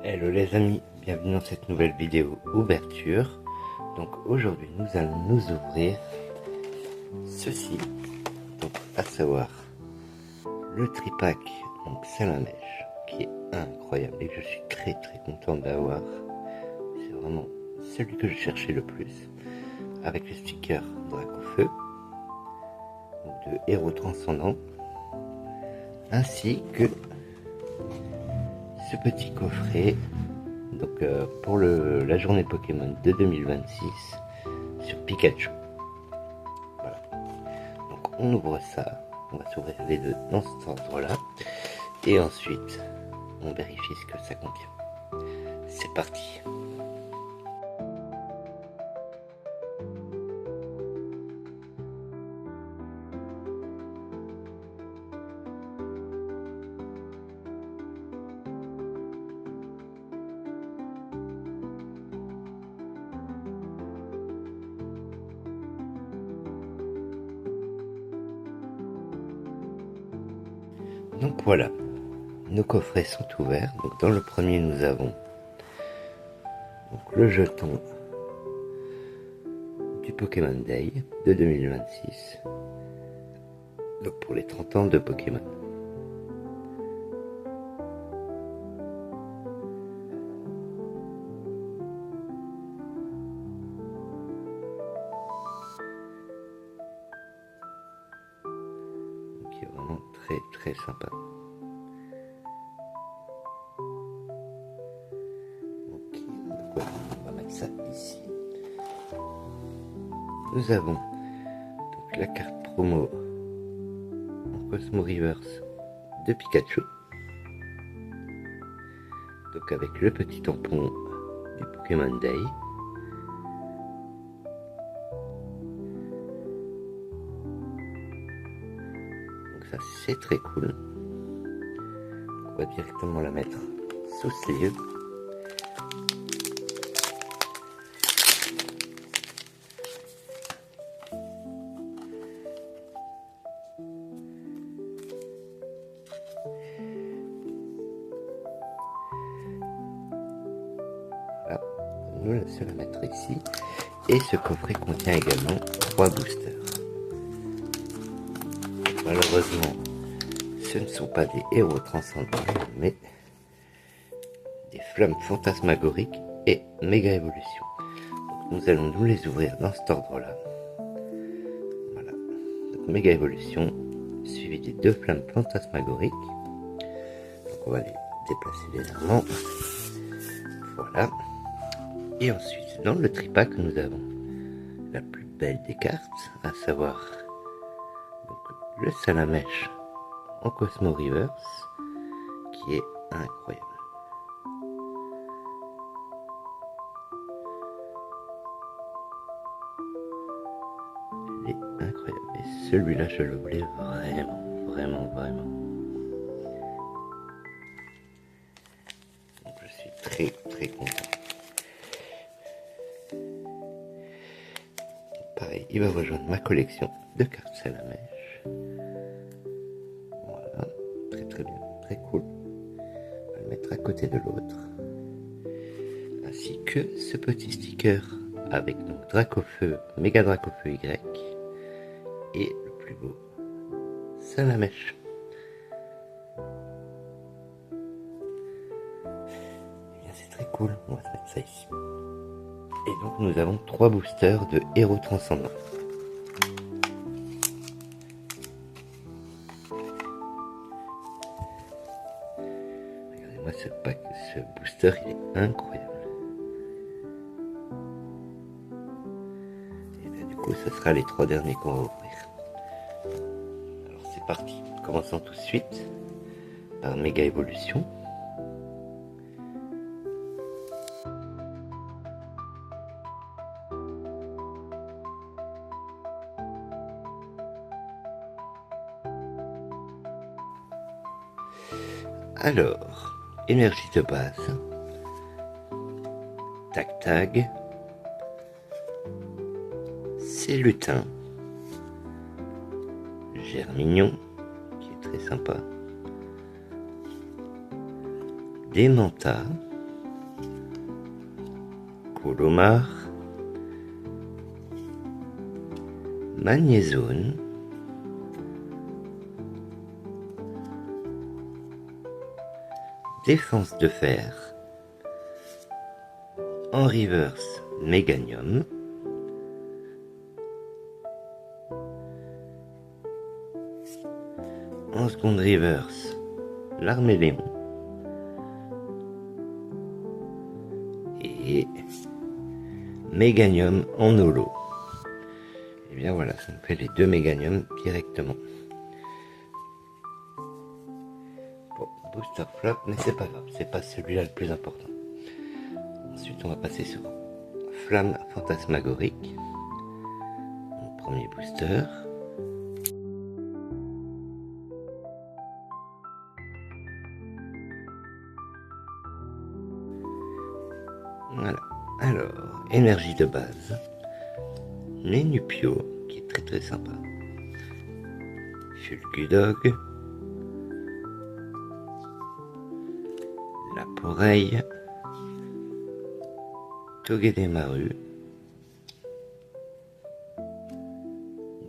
Hello les amis, bienvenue dans cette nouvelle vidéo ouverture. Donc aujourd'hui nous allons nous ouvrir ceci, donc à savoir le tripack, donc Salamèche, qui est incroyable et que je suis très content d'avoir. C'est vraiment celui que je cherchais le plus, avec le sticker Dracofeu, de héros transcendant, ainsi que ce petit coffret donc pour la journée Pokémon de 2026 sur Pikachu. Voilà. Donc on ouvre ça, on va s'ouvrir les deux dans cet ordre là et ensuite on vérifie ce que ça contient. C'est parti. Donc voilà, nos coffrets sont ouverts. Donc dans le premier nous avons donc le jeton du Pokémon Day de 2026, donc pour les 30 ans de Pokémon. Donc qui est vraiment très sympa. On va mettre ça ici. Nous avons donc la carte promo en Cosmo Reverse de Pikachu, donc avec le petit tampon du Pokémon Day. Donc ça c'est très cool. On va directement la mettre sous sleeve. Voilà, nous laissons la mettre ici. Et ce coffret contient également 3 boosters. Malheureusement, ce ne sont pas des héros transcendants, mais des flammes fantasmagoriques et méga évolution. Donc nous allons nous les ouvrir dans cet ordre-là. Voilà, donc méga évolution, suivi des 2 flammes fantasmagoriques. Donc on va les déplacer légèrement. Voilà. Et ensuite, dans le tripack, nous avons la plus belle des cartes, à savoir donc, le Salamèche en Cosmo Reverse, qui est incroyable. Il est incroyable. Et celui-là, je le voulais vraiment. Donc, je suis très content. Pareil, il va rejoindre ma collection de cartes Salamèche. Voilà, très bien, très cool. On va le mettre à côté de l'autre. Ainsi que ce petit sticker avec donc Dracofeu, Méga Dracofeu Y et le plus beau Salamèche. C'est très cool, on va se mettre ça ici. Et donc nous avons 3 boosters de héros transcendants. Regardez-moi ce booster, il est incroyable. Et bien du coup, ce sera les 3 derniers qu'on va ouvrir. Alors c'est parti, commençons tout de suite par Méga Évolution. Alors, énergie de base, Tag, c'est Lutin, Germignon, qui est très sympa, Démenta, Colomar, Magnézone, Défense de fer, en reverse Méganium, en seconde reverse l'Arméléon et Méganium en holo. Et bien voilà, ça me fait les deux Méganium directement. Bon, booster flop, mais c'est pas grave, c'est pas celui-là le plus important. Ensuite, on va passer sur Flamme fantasmagorique, mon premier booster. Voilà. Alors, énergie de base, Nénupio, qui est très très sympa. Fulgudog, Laporeille, Togedemaru,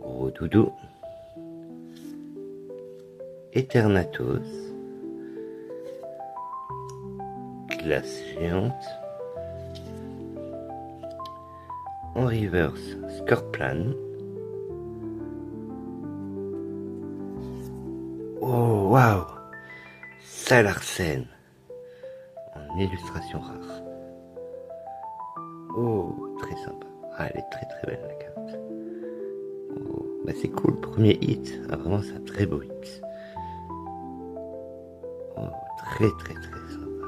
Gros Doudou, Eternatus, Glace géante, en reverse Scorplan. Oh waouh, Salarsen en illustration rare. Oh, très sympa. Ah, elle est très très belle la carte. Oh, bah c'est cool, premier hit. Ah, vraiment, c'est un très beau hit. Oh, très très très sympa.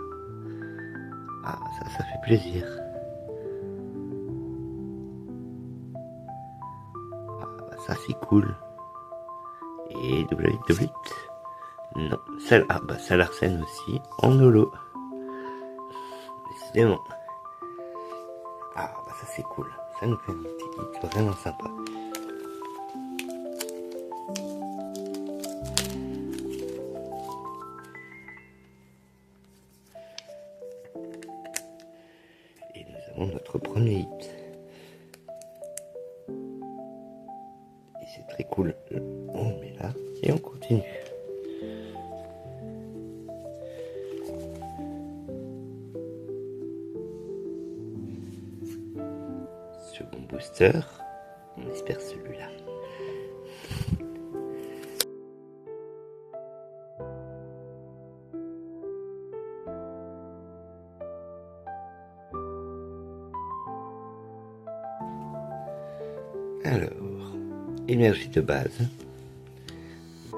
Ah, ça fait plaisir. Ah, bah ça c'est cool. Et double hit. Non, Salarsen aussi, en holo. Décidément. Ah, bah ça c'est cool. Ça nous fait un petit hit vraiment sympa. Et nous avons notre premier hit. Et c'est très cool. On le met là et on continue. Second booster, on espère celui-là. Alors, énergie de base,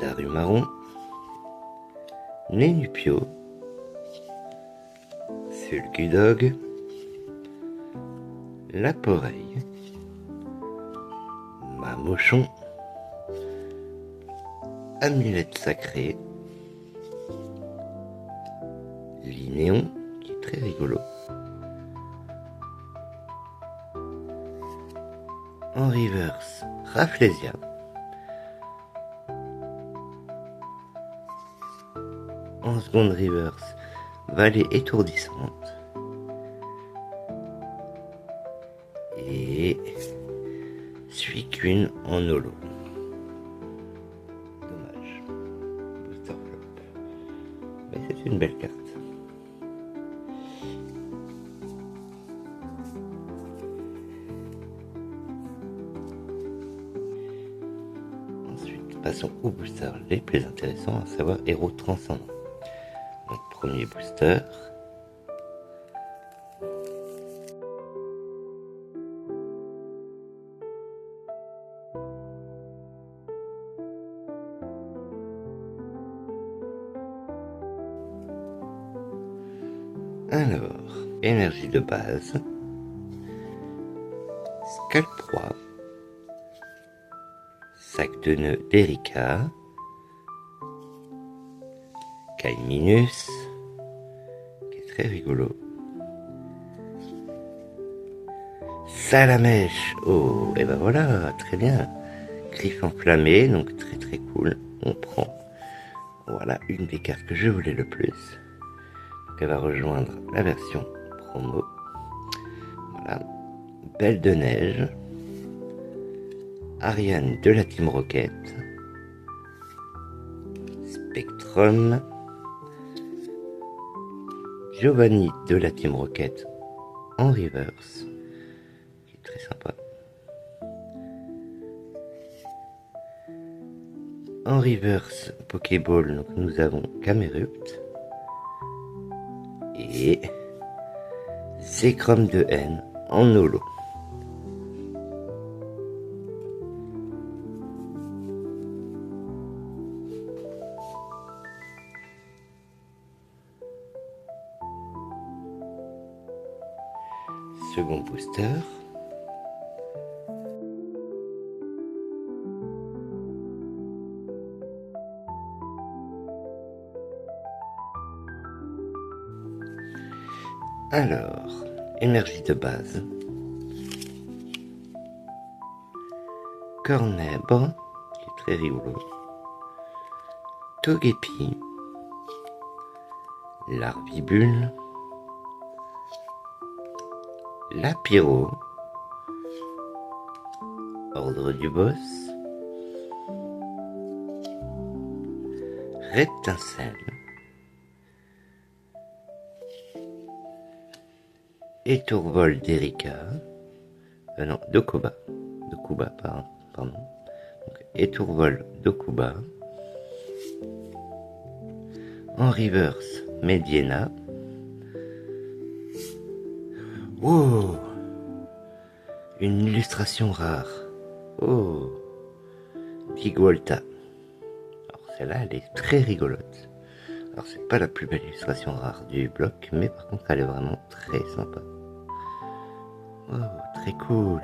Darumaron, Nénupio, Fulgudog, Laporeille, Mamochon, Amulette sacrée, Linéon, qui est très rigolo, en reverse Rafflesia, en seconde reverse Vallée étourdissante et Suicune en holo. Dommage. Booster flop. Mais c'est une belle carte. Ensuite, passons aux boosters les plus intéressants, à savoir Héros Transcendant. Donc, premier booster. Alors, énergie de base, Scalproie, sac de nœuds d'Erika, Caiminus, qui est très rigolo, Salamèche, oh, et ben voilà, très bien, Griffe enflammé, donc très très cool, on prend, voilà une des cartes que je voulais le plus. Elle va rejoindre la version promo. Voilà, Voilà. Belle de Neige, Ariane de la Team Rocket, Spectrum, Giovanni de la Team Rocket en reverse, qui est très sympa. En reverse Pokéball, donc nous avons Camerupt et Zekrom de N en holo. Second booster. Alors, énergie de base. Cornèbre, qui est très rigolo. Togepi. Larvibule. Lapiro. Ordre du boss. Reptincelle. Étourvol d'Erika. Non, Dokuba. Dokuba, pardon. Donc, Étourvol Dokuba. En reverse, Mediena. Oh, une illustration rare. Oh, Pigwolta. Alors celle-là, elle est très rigolote. Alors c'est pas la plus belle illustration rare du bloc, mais par contre elle est vraiment très sympa. Oh, très cool.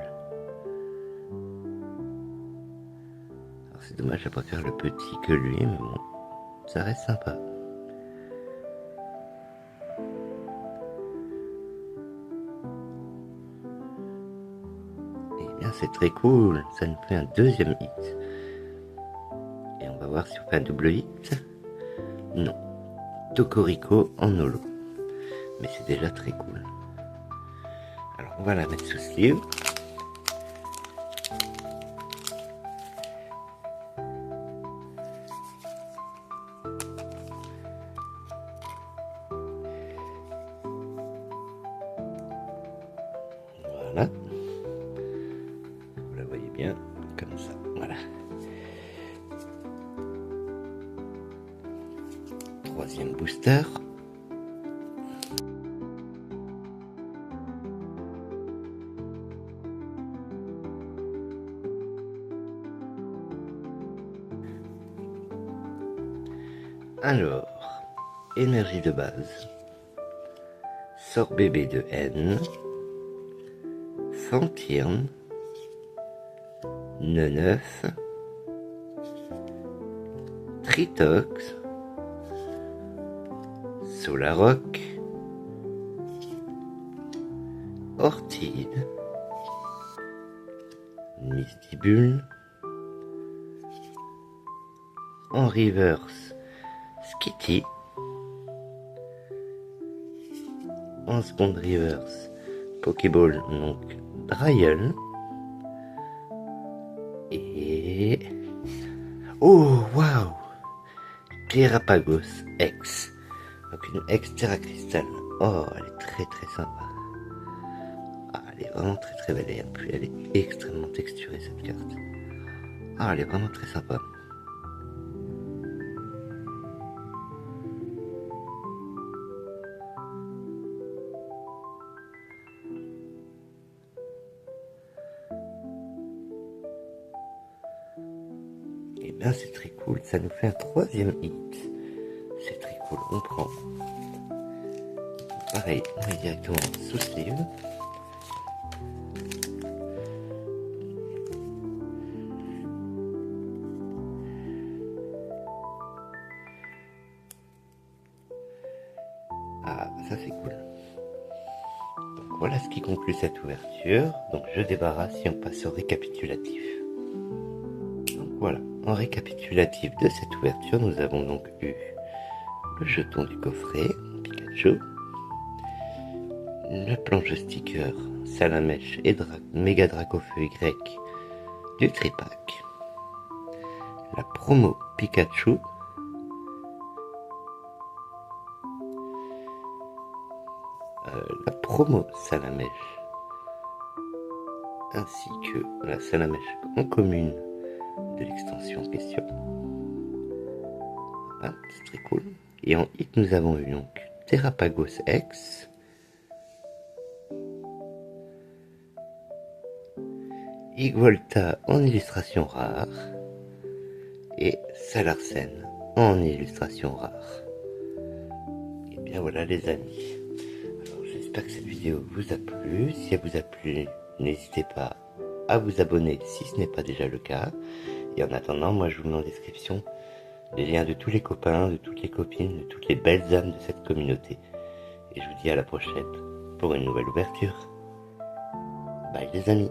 Alors c'est dommage, je préfère le petit que lui, mais bon, ça reste sympa. Eh bien c'est très cool, ça nous fait un deuxième hit. Et on va voir si on fait un double hit. Non. Tocorico en holo. Mais c'est déjà très cool. Alors on va la mettre sous sleeve. Voilà. Vous la voyez bien comme ça. Voilà. Troisième booster. Alors, énergie de base. Sort bébé de N. Fantirn. Neneuf. Tritox. Solaroc. Ortide. Mystibule. En reverse, Skitty. En seconde reverse, Pokéball, donc Dryel. Et... oh, waouh! Terrapagos X. Donc une X Terra Cristal. Oh, elle est très très sympa. Ah, elle est vraiment très très belle. Et en plus, elle est extrêmement texturée cette carte. Ah, elle est vraiment très sympa. Et bien c'est très cool, ça nous fait un troisième hit. C'est très cool, on prend. Pareil, on met directement sous sleeve. Ah, ça c'est cool. Donc voilà ce qui conclut cette ouverture. Donc je débarrasse et on passe au récapitulatif. Donc voilà, en récapitulatif de cette ouverture, nous avons donc eu le jeton du coffret, Pikachu, La planche de sticker Salamèche et Méga Dracofeu Y du tripack. La promo Pikachu. La promo Salamèche ainsi que la Salamèche en commune de l'extension en question. Voilà, c'est très cool. Et en hit, nous avons eu donc Terrapagos X, Igvolta en illustration rare et Salarsen en illustration rare. Et bien voilà les amis. Alors j'espère que cette vidéo vous a plu. Si elle vous a plu, n'hésitez pas à vous abonner si ce n'est pas déjà le cas. Et en attendant, moi je vous mets en description les liens de tous les copains, de toutes les copines, de toutes les belles âmes de cette communauté. Et je vous dis à la prochaine pour une nouvelle ouverture. Bye les amis.